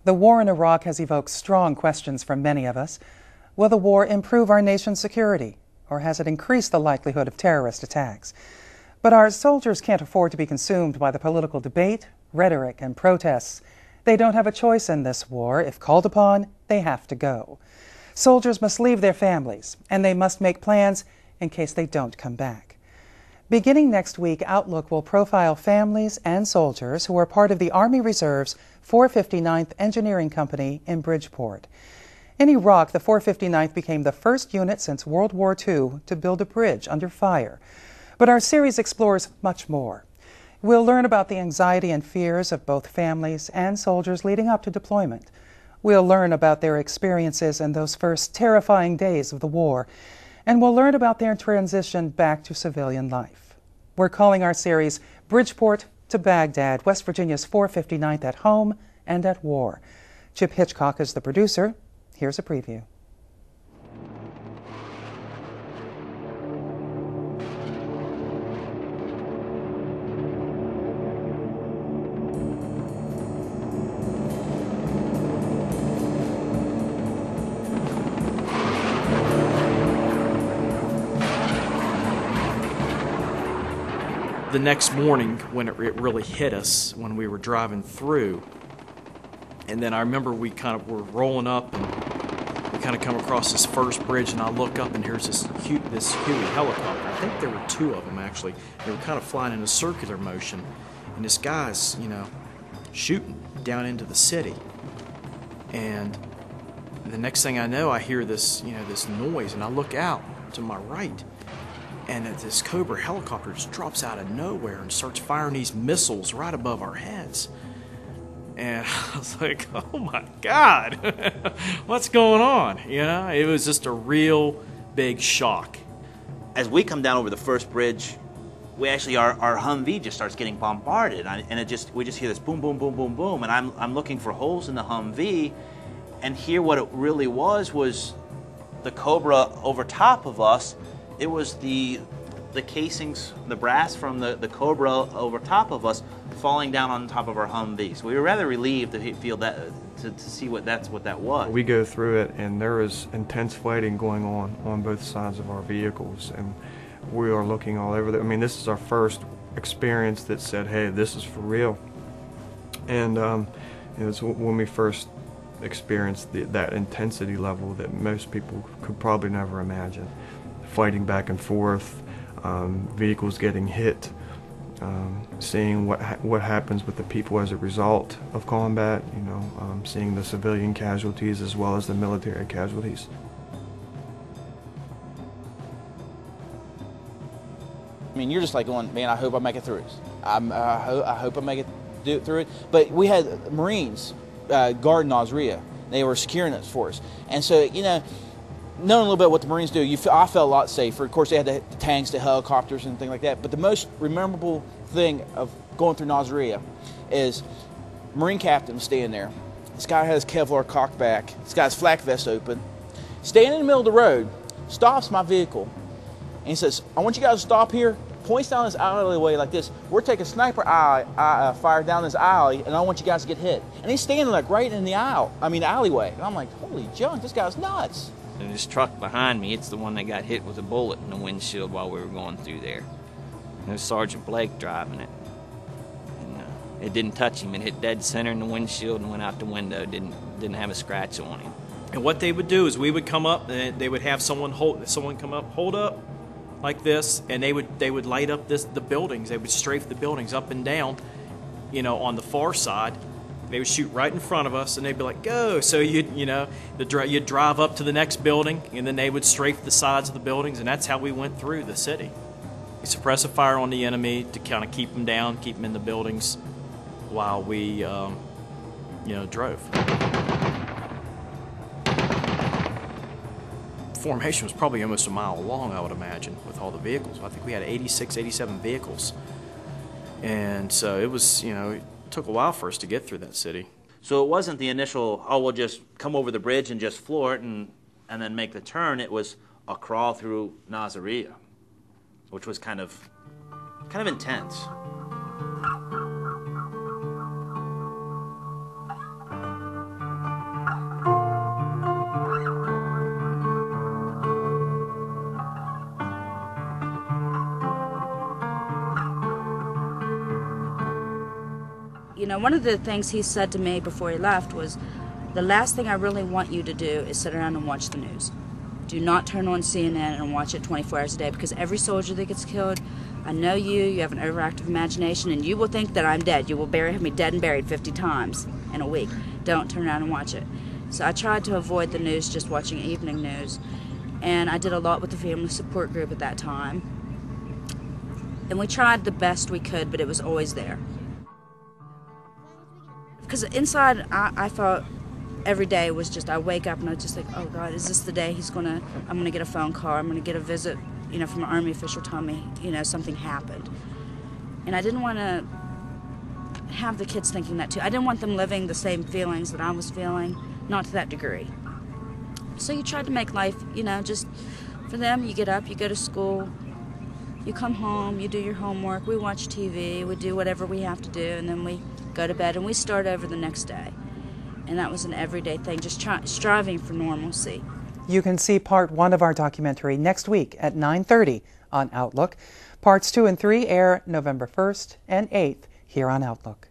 The war in Iraq has evoked strong questions from many of us. Will the war improve our nation's security, or has it increased the likelihood of terrorist attacks? But our soldiers can't afford to be consumed by the political debate, rhetoric, and protests. They don't have a choice in this war. If called upon, they have to go. Soldiers must leave their families, and they must make plans in case they don't come back. Beginning next week, Outlook will profile families and soldiers who are part of the Army Reserve's 459th Engineering Company in Bridgeport. In Iraq, the 459th became the first unit since World War II to build a bridge under fire. But our series explores much more. We'll learn about the anxiety and fears of both families and soldiers leading up to deployment. We'll learn about their experiences in those first terrifying days of the war, and we'll learn about their transition back to civilian life. We're calling our series Bridgeport to Baghdad, West Virginia's 459th at home and at war. Chip Hitchcock is the producer. Here's a preview. The next morning, when it really hit us, when we were driving through, and then I remember we kind of were rolling up, and we kind of come across this first bridge, and I look up, and here's this Huey helicopter. I think there were two of them, actually. They were kind of flying in a circular motion, and this guy's, shooting down into the city. And the next thing I know, I hear this, this noise, and I look out to my right, and this Cobra helicopter just drops out of nowhere and starts firing these missiles right above our heads. And I was like, oh my God, what's going on? It was just a real big shock. As we come down over the first bridge, we actually, our Humvee just starts getting bombarded. And we just hear this boom, boom, boom, boom, boom. And I'm looking for holes in the Humvee. And here what it really was the Cobra over top of us. It was the casings, the brass from the Cobra over top of us falling down on top of our Humvee. So we were rather relieved to feel that, to see what that was. We go through it, and there is intense fighting going on both sides of our vehicles, and we are looking all over. This is our first experience that said, hey, this is for real. And it's when we first experienced that intensity level that most people could probably never imagine. Fighting back and forth, vehicles getting hit, seeing what happens with the people as a result of combat, seeing the civilian casualties as well as the military casualties. You're just like going, man, I hope I make it through it. I hope I make it through it. But we had Marines guarding Nasiriyah. They were securing it for us. And so, knowing a little bit what the Marines do, I felt a lot safer. Of course, they had the tanks, the helicopters, and things like that. But the most memorable thing of going through Nasiriyah is Marine captain was standing there. This guy has Kevlar cocked back. This guy's flak vest open. Standing in the middle of the road, stops my vehicle, and he says, I want you guys to stop here. Points down this alleyway like this. We're taking sniper fire down this alley, and I want you guys to get hit. And he's standing like right in the alleyway. And I'm like, holy junk, this guy's nuts. And this truck behind me, it's the one that got hit with a bullet in the windshield while we were going through there. And it was Sergeant Blake driving it. And it didn't touch him. It hit dead center in the windshield and went out the window. Didn't have a scratch on him. And what they would do is we would come up, and they would have someone come up, hold up like this, and they would light up the buildings. They would strafe the buildings up and down, on the far side. They would shoot right in front of us, and they'd be like, go. So you'd drive up to the next building, and then they would strafe the sides of the buildings, and that's how we went through the city. Suppressive fire on the enemy to kind of keep them down, keep them in the buildings while we, drove. Formation was probably almost a mile long, I would imagine, with all the vehicles. I think we had 86, 87 vehicles. And so it was, it took a while for us to get through that city. So it wasn't the initial, we'll just come over the bridge and just floor it and then make the turn. It was a crawl through Nasiriyah, which was kind of intense. You know, one of the things he said to me before he left was, the last thing I really want you to do is sit around and watch the news. Do not turn on CNN and watch it 24 hours a day, because every soldier that gets killed, I know you have an overactive imagination, and you will think that I'm dead. You will have me dead and buried 50 times in a week. Don't turn around and watch it. So I tried to avoid the news, just watching evening news. And I did a lot with the family support group at that time. And we tried the best we could, but it was always there. Because inside, I thought every day was just, I wake up and I was just like, oh God, is this the day I'm gonna get a phone call, I'm gonna get a visit, you know, from an Army official telling me, you know, something happened. And I didn't want to have the kids thinking that too. I didn't want them living the same feelings that I was feeling, not to that degree. So you tried to make life, you know, just for them, you get up, you go to school, you come home, you do your homework, we watch TV, we do whatever we have to do, and then we go to bed and we start over the next day. And that was an everyday thing, just striving for normalcy. You can see part 1 of our documentary next week at 9:30 on Outlook. Parts 2 and 3 air November 1st and 8th here on Outlook.